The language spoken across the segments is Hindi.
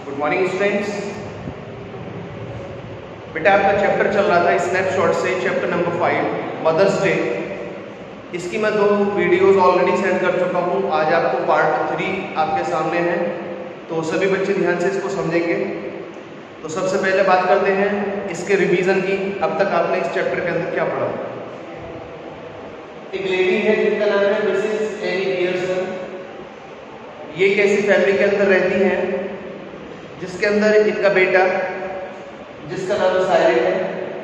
Good morning students. बेटा आपका चैप्टर चल रहा था स्नैपशॉट से, चैप्टर नंबर 5 मदर्स डे। इसकी मैं 2 वीडियोस ऑलरेडी सेंड कर चुका हूँ। आज आपको पार्ट 3 आपके सामने है, तो सभी बच्चे ध्यान से इसको समझेंगे। तो सबसे पहले बात करते हैं इसके रिवीजन की। अब तक आपने इस चैप्टर के अंदर क्या पढ़ा? एक लेडी है जिनका नाम है मिसेस एनी पियर्सन। ये एक ऐसी फैमिली के अंदर रहती हैं जिसके अंदर इनका बेटा जिसका नाम साइरन है,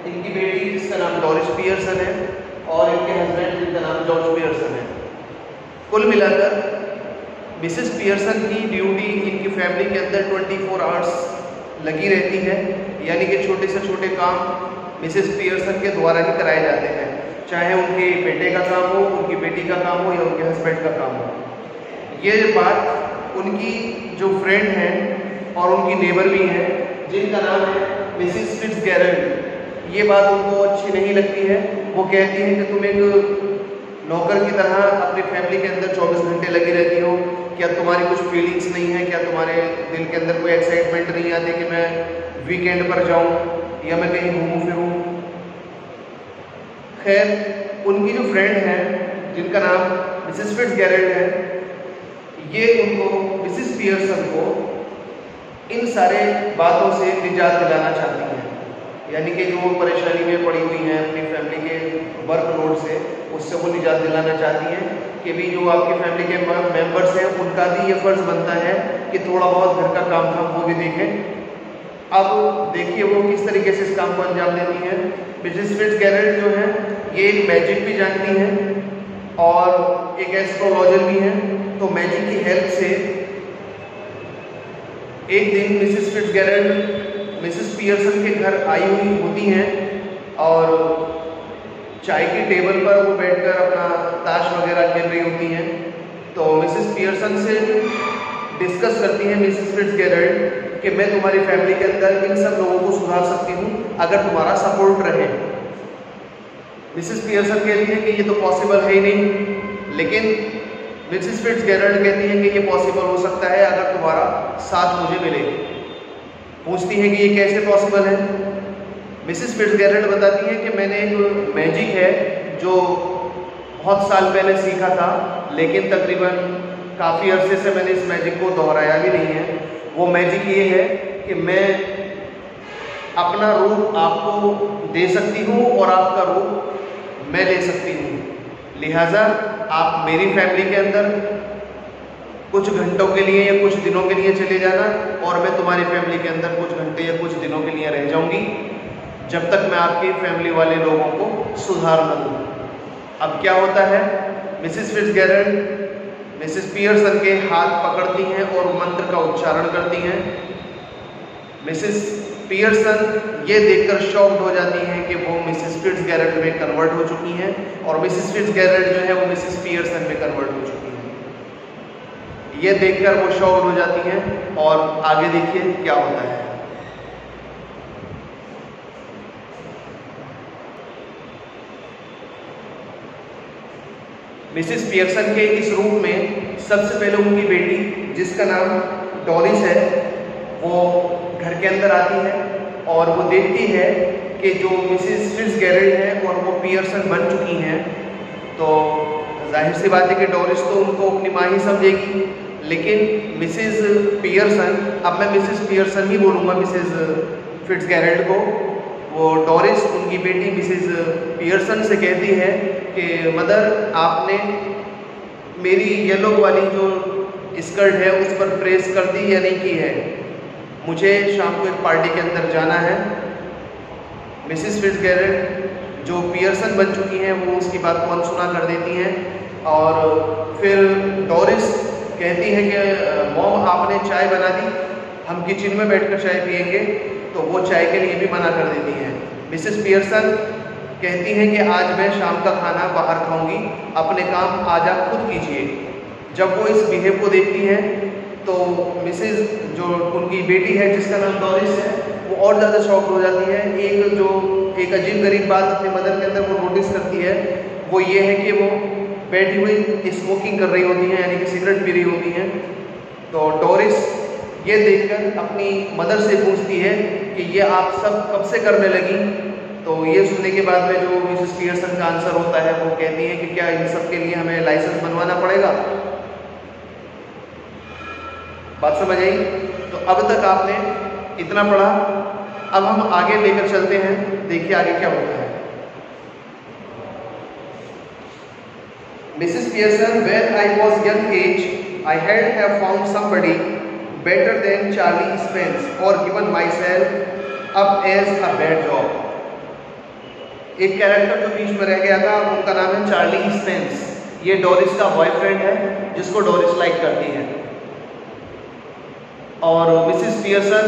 इनकी बेटी जिसका नाम डोरिस पियर्सन है और इनके हस्बैंड जिनका नाम जॉर्ज पियर्सन है। कुल मिलाकर मिसेस पियर्सन की ड्यूटी इनकी फैमिली के अंदर 24 आवर्स लगी रहती है, यानी कि छोटे से छोटे काम मिसेस पियर्सन के द्वारा ही कराए जाते हैं, चाहे उनके बेटे का काम हो, उनकी बेटी का काम हो या उनके हस्बैंड का काम हो। ये बात उनकी जो फ्रेंड हैं और उनकी नेबर भी हैं जिनका नाम है मिसेस फिट्जगेरल्ड, ये बात उनको अच्छी नहीं लगती है। वो कहती हैं कि तुम एक नौकर की तरह अपनी फैमिली के अंदर 24 घंटे लगी रहती हो, क्या तुम्हारी कुछ फीलिंग्स नहीं है? क्या तुम्हारे दिल के अंदर कोई एक्साइटमेंट नहीं आती कि मैं वीकेंड पर जाऊं या मैं कहीं घूमूं फिरूं? खैर, उनकी जो फ्रेंड है जिनका नाम मिसेस फिट्जगेरल्ड है, ये उनको मिसेस पियर्सन को इन सारे बातों से निजात दिलाना चाहती हैं, यानी कि जो परेशानी में पड़ी हुई हैं अपनी फैमिली के वर्कलोड से, उससे वो निजात दिलाना चाहती हैं कि भी जो आपकी फैमिली के मेंबर्स हैं उनका भी ये फर्ज बनता है कि थोड़ा बहुत घर का काम धाम वो भी देखें। अब देखिए वो किस तरीके से इस काम को अंजाम देती हैं। मिसेस फिट्जगेरल्ड जो है ये एक मैजिक भी जानती हैं और एक एस्ट्रोलॉजर भी हैं। तो मैजिक की हेल्प से एक दिन मिसेस फिट्जगेरल्ड मिसेस पियर्सन के घर आई हुई होती हैं और चाय की टेबल पर वो बैठकर अपना ताश वगैरह खेल रही होती हैं। तो मिसेस पियर्सन से डिस्कस करती हैं मिसेस फिट्जगेरल्ड कि मैं तुम्हारी फैमिली के अंदर इन सब लोगों को सुधार सकती हूँ अगर तुम्हारा सपोर्ट रहे। मिसेस पियर्सन कहती है कि ये तो पॉसिबल है ही नहीं, लेकिन मिसेस फिट्जगेरल्ड कहती है कि ये पॉसिबल हो सकता है अगर तुम्हारा साथ मुझे मिले। पूछती है कि ये कैसे पॉसिबल है? मिसेस फिट्जगेरल्ड बताती है कि मैंने एक मैजिक है जो बहुत साल पहले सीखा था, लेकिन तकरीबन काफ़ी अरसे से मैंने इस मैजिक को दोहराया भी नहीं है। वो मैजिक ये है कि मैं अपना रूप आपको दे सकती हूँ और आपका रूप मैं ले सकती हूँ। लिहाजा आप मेरी फैमिली के अंदर कुछ घंटों के लिए या कुछ दिनों के लिए चले जाना और मैं तुम्हारी फैमिली के अंदर कुछ घंटे या कुछ दिनों के लिए रह जाऊंगी जब तक मैं आपकी फैमिली वाले लोगों को सुधार न दूँ। अब क्या होता है, मिसेस फिट्जगेरल्ड मिसेस पियर्सन के हाथ पकड़ती हैं और मंत्र का उच्चारण करती हैं। मिसेस पियर्सन ये देखकर शॉक्ड हो जाती हैं कि वो मिसेस फिट्जगेरल्ड में कन्वर्ट हो चुकी हैं और मिसेस फिट्जगेरल्ड जो है वो मिसेस पियर्सन में कन्वर्ट हो चुकी हैं। ये देखकर वो शॉक्ड हो जाती हैं और आगे देखिए क्या होता है। मिसेस पियर्सन के इस रूम में सबसे पहले उनकी बेटी जिसका नाम डोरिस है वो घर के अंदर आती है और वो देखती है कि जो मिसेस फिट्जगेरल्ड है और वो पियर्सन बन चुकी हैं। तो जाहिर सी बात है कि डोरिस तो उनको अपनी माँ ही समझेगी, लेकिन मिसेस पियर्सन, अब मैं मिसेस पियर्सन ही बोलूँगा मिसेस फिट्जगेरल्ड को, वो डोरिस उनकी बेटी मिसेस पियर्सन से कहती है कि मदर आपने मेरी येलो वाली जो स्कर्ट है उस पर प्रेस कर दी या नहीं की है? मुझे शाम को एक पार्टी के अंदर जाना है। मिसेस फिट्जगेरल्ड जो पियर्सन बन चुकी हैं वो उसकी बात को अनसुना कर देती हैं और फिर डोरिस कहती है कि मॉम आपने चाय बना दी, हम किचन में बैठकर चाय पियेंगे। तो वो चाय के लिए भी मना कर देती हैं। मिसेस पियर्सन कहती हैं कि आज मैं शाम का खाना बाहर खाऊंगी, अपने काम आज आप खुद कीजिए। जब वो इस बिहेव को देखती हैं तो मिसेस जो उनकी बेटी है जिसका नाम डोरिस है वो और ज़्यादा शॉक हो जाती है। एक अजीब गरीब बात अपने मदर के अंदर वो नोटिस करती है, वो ये है कि वो बैठी हुई स्मोकिंग कर रही होती हैं, यानी कि सिगरेट पी रही होती हैं। तो डोरिस ये देखकर अपनी मदर से पूछती है कि ये आप सब कब से करने लगी। तो ये सुनने के बाद में जो मिसेस पियर्सन का आंसर होता है वो कहती है कि क्या इन सब के लिए हमें लाइसेंस बनवाना पड़ेगा। बात समझ आई? तो अब तक आपने इतना पढ़ा, अब हम आगे लेकर चलते हैं, देखिए आगे क्या होता है। Mrs Pearson, when I was young age I had have found somebody better than Charlie Spence or given myself up as a bad job। एक कैरेक्टर जो बीच में रह गया था उनका नाम है चार्ली स्पेंस। ये डोरिस का बॉयफ्रेंड है जिसको डोरिस लाइक करती है। और मिसेस पियर्सन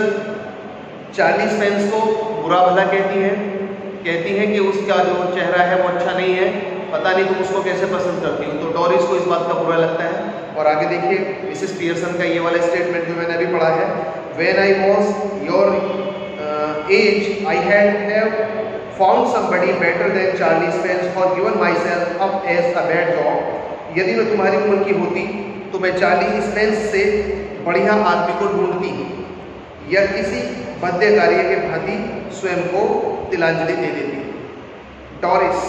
चार्ली स्पेंस को बुरा भला कहती है कि उसका जो चेहरा है वो अच्छा नहीं है, पता नहीं तुम उसको कैसे पसंद करती हो। तो डोरिस को इस बात का बुरा लगता है। और आगे देखिए मिसेस पियर्सन का ये वाला स्टेटमेंट जो मैंने अभी पढ़ा है, when I was your age I have found somebody better than Charlie Spence और given myself up as a bad job. यदि मैं तुम्हारी उम्र की होती तो मैं चार्ली स्पेंस से बढ़िया आदमी को ढूंढती या किसी बद्य कार्य के भांति स्वयं को तिलांजलि दे देती। Doris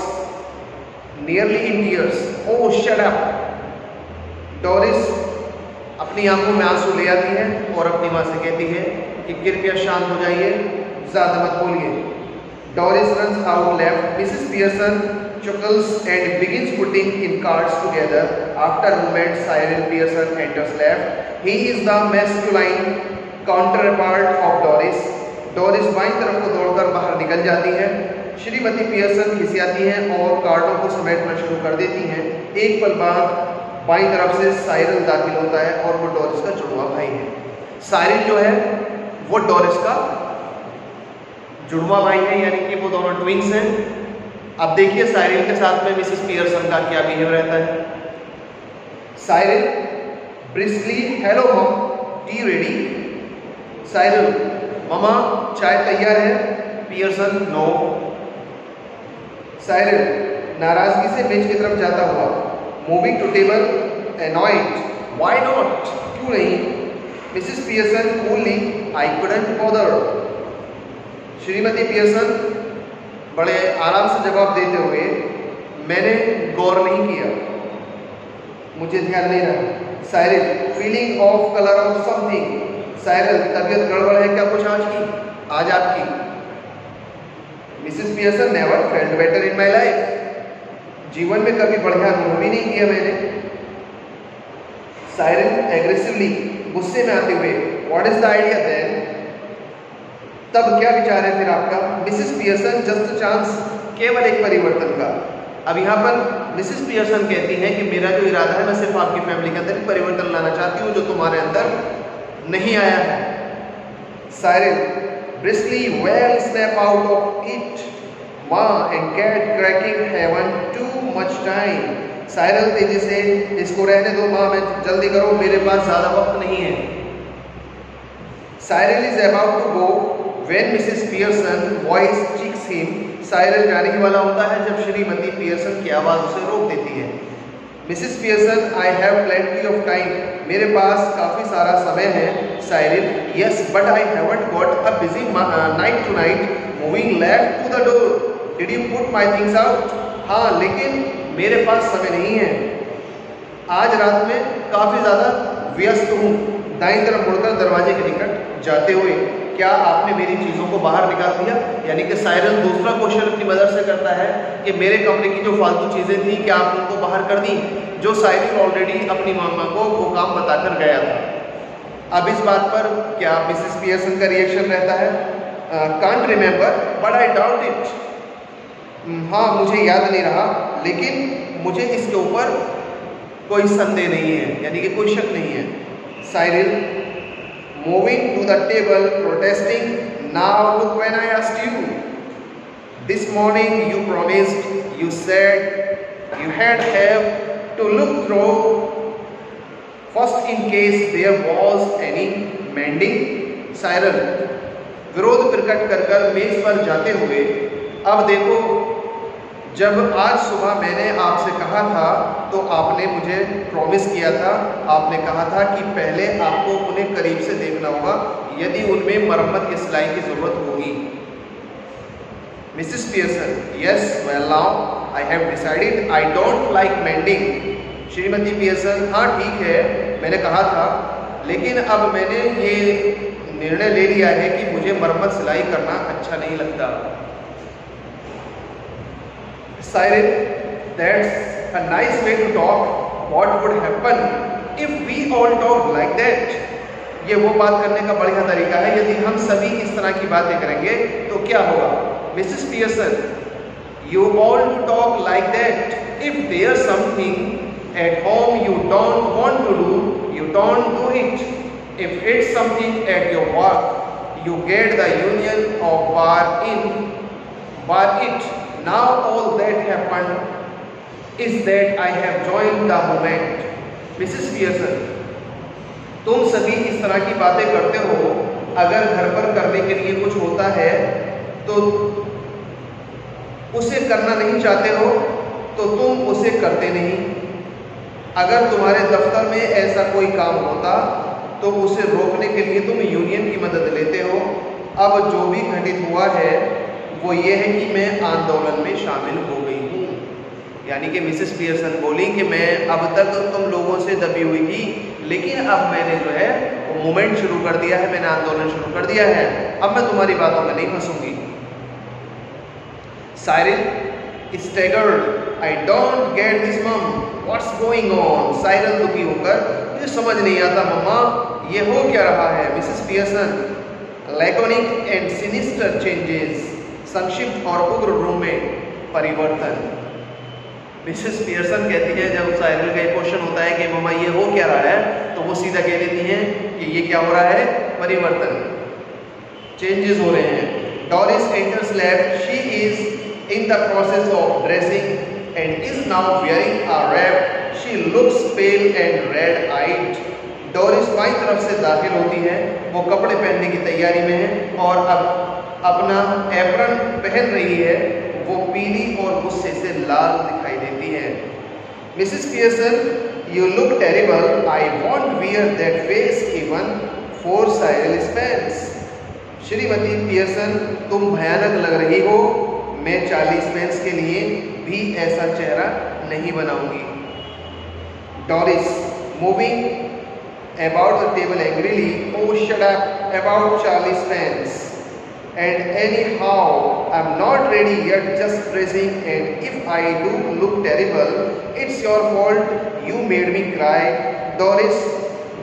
nearly in tears, oh shut up. Doris अपनी आंखों में आंसू ले आती है और अपनी माँ से कहती है कि कृपया शांत हो जाइए, ज़्यादा मत बोलिए। Doris runs out left. Mrs. Pearson chuckles and begins putting in cards together. After a moment, Cyril Pearson enters left. He is the masculine counterpart of Doris. Doris बाईं तरफ को दौड़कर बाहर निकल जाती है। श्रीमती पियर्सन खिसियाती हैं और कार्डों को समेटना शुरू कर देती हैं। एक पल बाद बाईं तरफ से साइरल दाखिल होता है और वो डोरिस का जुड़वा भाई है। साइरल जो है वो डोरिस का जुड़वा भाई है, यानी कि वो दोनों ट्विंस हैं। अब देखिए साइरल के साथ में मिसेस पियर्सन का क्या बिहेव रहता है। Cyril briskly, hello mom, T ready. Cyril, mama चाय तैयार है। Pearson, no. साइरल नाराजगी से मेज की तरफ जाता हुआ, moving to table, annoyed, why not, क्यों नहीं। Mrs Pearson coolly, I couldn't bother. श्रीमती पियर्सन बड़े आराम से जवाब देते हुए, मैंने गौर नहीं किया, मुझे ध्यान नहीं रहा। Cyril, feeling of colour of something. Cyril, तबीयत गड़बड़ है क्या कुछ आज आपकी। Mrs Pearson, never felt better in my life. जीवन में कभी बढ़िया अनुभव ही नहीं किया मैंने। साइरल एग्रेसिवली, गुस्से में आते हुए, what is the idea then. तब क्या विचार है फिर आपका। मिसेस पियर्सन, जस्ट चांस, केवल एक परिवर्तन का। अब यहाँ पर मिसेस पियर्सन कहती है कि मेरा जो इरादा है, मैं सिर्फ आपकी फैमिली के अंदर परिवर्तन लाना चाहती हूँ जो तुम्हारे अंदर नहीं आया है। Cyril briskly, well, snap out of it, ma and cat cracking haven't too much time। Cyril तेजी से, इसको रहने दो माँ, मैं जल्दी करो, मेरे पास ज़्यादा वक्त नहीं है। Cyril is about to go when Mrs. Pearson voice checks him। Cyril जाने ही वाला होता है जब श्रीमती पियर्सन की आवाज़ उसे रोक देती है। Mrs Pearson, I have plenty of time, मेरे पास काफ़ी सारा समय है। Cyril, yes but I haven't got a busy night tonight, moving left to the door, did you put my things out. हाँ, लेकिन मेरे पास समय नहीं है, आज रात में काफ़ी ज़्यादा व्यस्त हूँ। दाईं तरफ मुड़कर दरवाजे के निकट जाते हुए, क्या आपने मेरी चीज़ों को बाहर निकाल दिया। यानी कि साइरल दूसरा क्वेश्चन अपनी मदर से करता है कि मेरे कमरे की जो फालतू चीज़ें थी क्या आप उनको बाहर कर दी, जो साइरल ऑलरेडी अपनी मामा को वो काम बताकर गया था। अब इस बात पर क्या मिसेस पियर्सन का रिएक्शन रहता है, can't remember but I doubt it. हाँ, मुझे याद नहीं रहा, लेकिन मुझे इसके ऊपर कोई संदेह नहीं है, यानी कि कोई शक नहीं है। Cyril moving to the table, protesting, now look when I asked you. This morning you promised, you said you had have to look through first in case there was any mending। Cyril विरोध प्रकट कर मेज पर जाते हुए, अब देखो जब आज सुबह मैंने आपसे कहा था तो आपने मुझे प्रॉमिस किया था, आपने कहा था कि पहले आपको उन्हें करीब से देखना होगा यदि उनमें मरम्मत की सिलाई की ज़रूरत होगी। Mrs Pearson, yes, well now I have decided I don't like mending. Shrimati Pearson, हाँ ठीक है, मैंने कहा था, लेकिन अब मैंने ये निर्णय ले लिया है कि मुझे मरम्मत सिलाई करना अच्छा नहीं लगता। Cyril, that's a nice way to talk. What would happen if we all talk like that? ये वो बात करने का बढ़िया तरीका है, यदि हम सभी इस तरह की बातें करेंगे तो क्या होगा? Mrs. Pearson, you all talk like that. If there's something at home you don't want to do, you don't do it. If it's something at your work, you get the union of bar it. Now all that happened is that I have joined the movement. Mrs. Pearson, तुम सभी इस तरह की बातें करते हो, अगर घर पर करने के लिए कुछ होता है तो उसे करना नहीं चाहते हो तो तुम उसे करते नहीं। अगर तुम्हारे दफ्तर में ऐसा कोई काम होता तो उसे रोकने के लिए तुम यूनियन की मदद लेते हो। अब जो भी घटित हुआ है वो ये है कि मैं आंदोलन में शामिल हो गई हूँ। यानी कि मिसेस पियर्सन बोली कि मैं अब तक तुम लोगों से दबी हुई थी, लेकिन अब मैंने जो है वो मूवमेंट शुरू कर दिया है, मैंने आंदोलन शुरू कर दिया है, अब मैं तुम्हारी बातों में नहीं फंसूंगी। Cyril staggered, I don't get this mom, what's going on? Cyril दुखी होकर, मुझे समझ नहीं आता मम्मा, ये हो क्या रहा है? Mrs Pearson, laconic and sinister changes, संक्षिप्त और उग्र रूप में परिवर्तन। मिसेस पियर्सन कहती है जब साइरिल का क्वेश्चन होता है कि मम्मा ये हो क्या रहा है, तो वो सीधा कह देती हैं कि ये क्या हो रहा है? परिवर्तन, चेंजेस हो रहे हैं। Doris enters lab, she is in the process of dressing and is now wearing a wrap, she looks pale and red eyed. Doris बाईं तरफ से दाखिल होती है, वो कपड़े पहनने की तैयारी में है और अब अपना एप्रन पहन रही है, वो पीली और गुस्से से लाल दिखाई देती है। Mrs Pearson, you look terrible, I want wear that face even for Cyril Spence. Shrimati Pearson, तुम भयानक लग रही हो, मैं 40 पेंस के लिए भी ऐसा चेहरा नहीं बनाऊंगी। Doris, moving about the table angrily, oh shut up about 40 pence. And anyhow, I'm not ready yet, just pressing, and if I do look terrible, it's your fault, you made me cry. Doris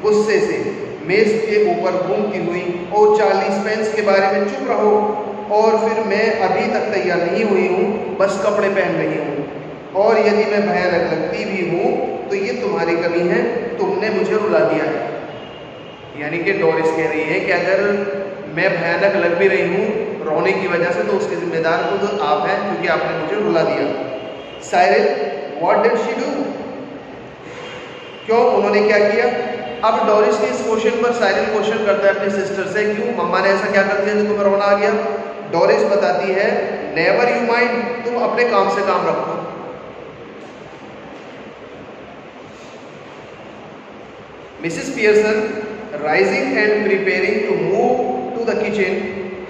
गुस्से से मेज के ऊपर घूमती हुई, ओ 40 पेंस के बारे में चुप रहो, और फिर मैं अभी तक तैयार नहीं हुई हूँ, बस कपड़े पहन रही हूँ, और यदि मैं भयानक लगती भी हूँ तो ये तुम्हारी कमी है, तुमने मुझे रुला दिया है। यानी कि डोरिस कह रही है कि अगर मैं भयानक लग भी रही हूँ रोने की वजह से तो उसके जिम्मेदार खुद तो आप हैं, क्योंकि आपने मुझे रुला दिया। Cyril, what did she do? क्यों, उन्होंने क्या किया? अब डोरिस ने इस क्वेश्चन पर साइरिल क्वेश्चन करता है अपनी सिस्टर से, क्यों मम्मा ने ऐसा क्या कर दिया जो तुम्हें रोना आ गया? डोरिस बताती है, नेवर यू माइंड, तुम अपने काम से काम रखो। Mrs. Pearson, rising and preparing to move to the kitchen,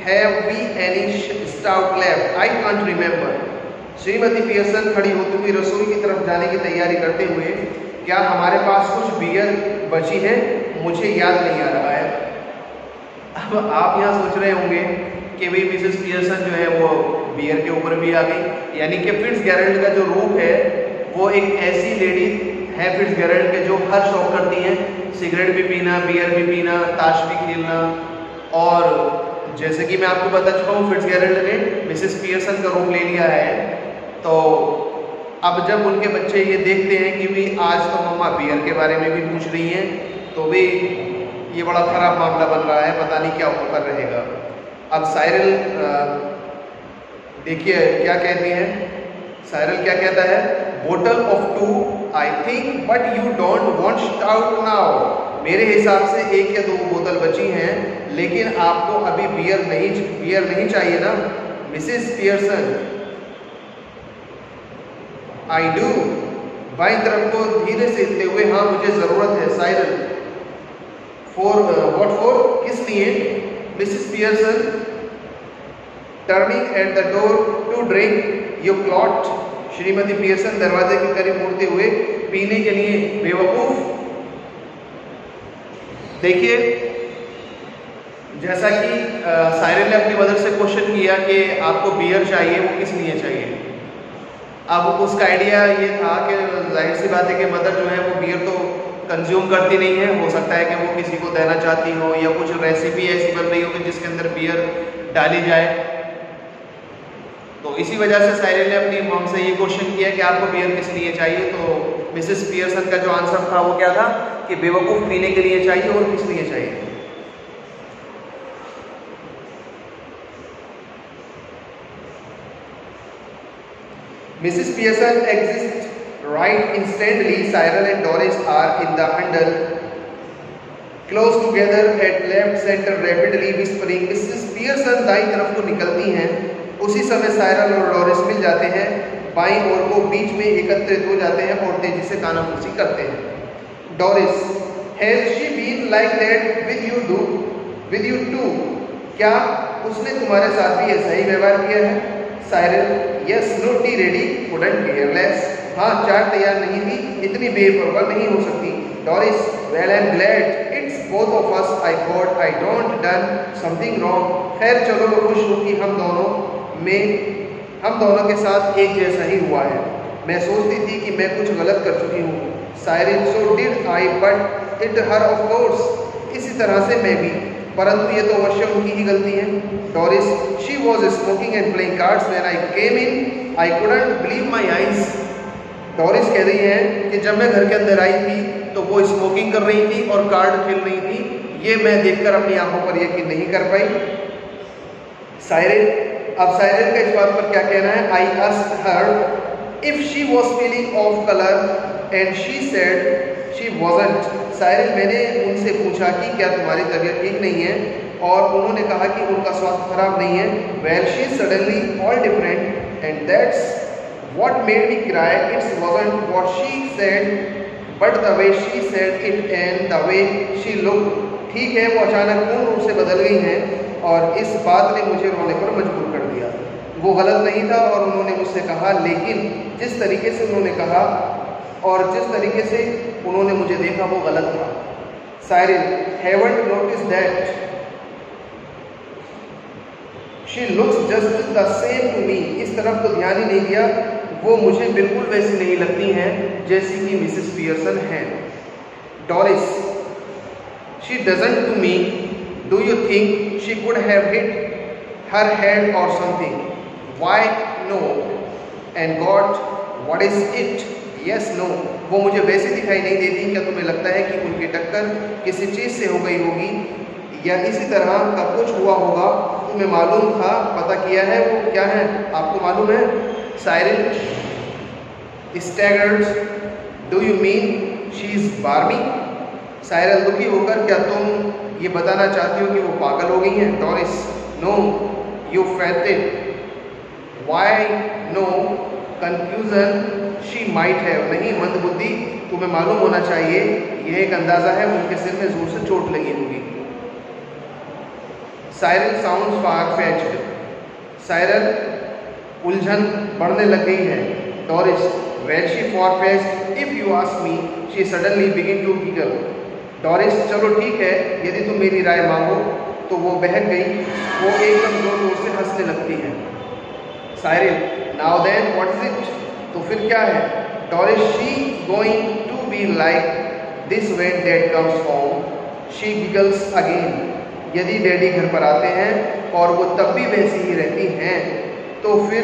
have we any stout left? I can't remember. Shrimati Pearson खड़ी होती हुई रसोई की तरफ जाने की तैयारी करते हुए, क्या हमारे पास कुछ बियर बची है? मुझे याद नहीं आ रहा है। अब आप यहाँ सोच रहे होंगे कि भाई मिसेस पियर्सन जो है वो बियर के ऊपर भी आ गई, यानी कि फिट्जगेराल्ड का जो रूप है वो एक ऐसी लेडी है फिट्जगेराल्ड के जो हर शौक करती हैं, सिगरेट भी पीना, बियर भी पीना, ताश भी खेलना, और जैसे कि मैं आपको बता चुका हूँ फिट्जगेराल्ड ने मिसेस पियर्सन का रूप ले लिया है। तो अब जब उनके बच्चे ये देखते हैं कि भी आज तो मम्मा बियर के बारे में भी पूछ रही हैं, तो भी ये बड़ा खराब मामला बन रहा है, पता नहीं क्या होकर रहेगा। अब साइरिल देखिए क्या कहती हैं, साइरिल क्या कहता है, bottle of 2 I think but you don't want stout now. मेरे हिसाब से 1 या 2 बोतल बची हैं, लेकिन आपको अभी बियर नहीं चाहिए ना। मिसेस पियर्सन, आई डू, बाईं तरफ को धीरे से हिलते हुए, हाँ मुझे ज़रूरत है। साइरल, फॉर व्हाट फॉर, किस लिए? Mrs Pearson turning at the door to drink your clot, श्रीमती पियर्सन दरवाजे के करीब मुड़ते हुए, पीने के लिए। बेवकूफ। देखिए, जैसा कि साइरन ने अपनी मदर से क्वेश्चन किया कि आपको बियर चाहिए, वो किस लिए चाहिए। अब उसका आइडिया ये था कि जाहिर सी बात है कि मदर जो है वो बियर तो कंज्यूम करती नहीं है, हो सकता है कि वो किसी को देना चाहती हो या कुछ रेसिपी ऐसी बन रही हो कि जिसके अंदर बियर डाली जाए। तो इसी वजह से साइरन ने अपनी मॉम से ये क्वेश्चन किया कि आपको बियर किस लिए चाहिए। तो मिसेस पियर्सन का जो आंसर था वो क्या था कि बेवकूफ़ पीने के लिए चाहिए। और किस लिए चाहिए? Mrs. Pearson exists right instantly. Cyril and Doris are in the handle, close together at left center, rapidly whispering. Mrs. Pearson दाईं तरफ को निकलती हैं, उसी समय साइरल और डोरिस मिल जाते हैं, बाईं ओर को बीच में एकत्रित हो जाते हैं और तेजी से कानाफूसी करते हैं। Doris, has she been like that with you too? क्या उसने तुम्हारे साथ भी ऐसा ही व्यवहार किया है? Cyril, yes, no tea ready, couldn't care less. हाँ, चाय तैयार नहीं थी, इतनी बेपरवाह नहीं हो सकती। Doris, well, I'm glad it's both of us. I thought I don't done something wrong. खैर चलो, मैं खुश हूँ कि हम दोनों के साथ एक जैसा ही हुआ है। मैं सोचती थी कि मैं कुछ गलत कर चुकी हूँ। Cyril, so did I, but it her of course. इसी तरह से मैं भी, परंतु ये तो अवश्य उनकी ही गलती है। Doris, she was smoking and playing cards when I came in. I couldn't believe my eyes. Doris कह रही है कि जब मैं घर के अंदर आई थी तो वो स्मोकिंग कर रही थी और कार्ड खेल रही थी। ये मैं देखकर अपनी आंखों पर यकीन नहीं कर पाई। साइरल, अब साइरल का इस बात पर क्या कहना है? I asked her if she was feeling off color and she said she wasn't. Cyril, मैंने उनसे पूछा कि क्या तुम्हारी तबीयत ठीक नहीं है, और उन्होंने कहा कि उनका स्वास्थ्य खराब नहीं है। Well, she suddenly all different and that's what made me cry. It wasn't what she said but the way she said it and the way she looked. ठीक है, वो अचानक पूर्ण रूप से बदल गई हैं और इस बात ने मुझे रोने पर मजबूर कर दिया। वो गलत नहीं था और उन्होंने मुझसे कहा, लेकिन जिस तरीके से उन्होंने कहा और जिस तरीके से उन्होंने मुझे देखा वो गलत था। Cyril, haven't noticed that she looks just the same to me. इस तरफ तो ध्यान ही नहीं दिया, वो मुझे बिल्कुल वैसी नहीं लगती हैं जैसी कि मिसेस पियर्सन हैं। Doris, she doesn't to me. Do you think she could have hit her head or something? Why no? And God, what is it? Yes, no. वो मुझे वैसे दिखाई नहीं देती। क्या तुम्हें लगता है कि उनकी टक्कर किसी चीज़ से हो गई होगी या इसी तरह का कुछ हुआ होगा? तुम्हें मालूम था, पता किया है, वो क्या है आपको मालूम है? Cyril, staggered, do you mean she is बार्मी? Cyril दुखी होकर, क्या तुम ये बताना चाहती हो कि वो पागल हो गई हैं? Doris, no, you fainted. Why no? Confusion, she might have. नहीं, मंदबुद्धि, तुम्हें मालूम होना चाहिए, यह एक अंदाज़ा है उनके सिर में जोर से चोट लगी होगी। Cyril sounds फार-फेच्ड। साइरल, उलझन बढ़ने लग गई है। Doris, well she far-fetched if you ask me. She suddenly begin to giggle. Doris, चलो ठीक है, यदि तुम मेरी राय मांगो, तो वो बहक गई, वो एकदम जोर-जोर से हंसने लगती है। Cyril, now then what is it? तो फिर क्या है? Doris, she going to be like this when dad comes home. She giggles again. यदि डैडी घर पर आते हैं और वो तब भी वैसी ही रहती हैं, तो फिर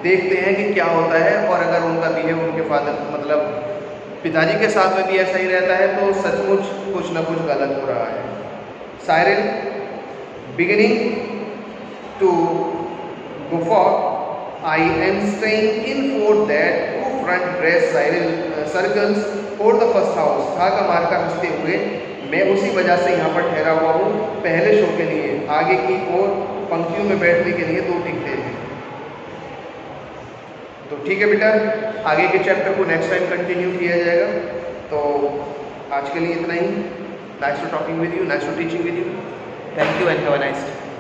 देखते हैं कि क्या होता है। और अगर उनका बिहेव उनके फादर मतलब पिताजी के साथ में भी ऐसा ही रहता है तो सचमुच कुछ ना कुछ गलत हो रहा है। साइरल, बिगिनिंग टू गुफा, I am staying in for that two front dress circles for the first house. ठाका मारकर हंसते हुए, मैं उसी वजह से यहाँ पर ठहरा हुआ हूँ पहले शो के लिए। आगे की ओर पंक्तियों में बैठने के लिए 2 टिकटें हैं। तो ठीक है बेटा, आगे के चैप्टर को नेक्स्ट टाइम कंटिन्यू किया जाएगा। तो आज के लिए इतना ही। Nice to talking with you, nice to teaching with you. Thank you and have a nice day.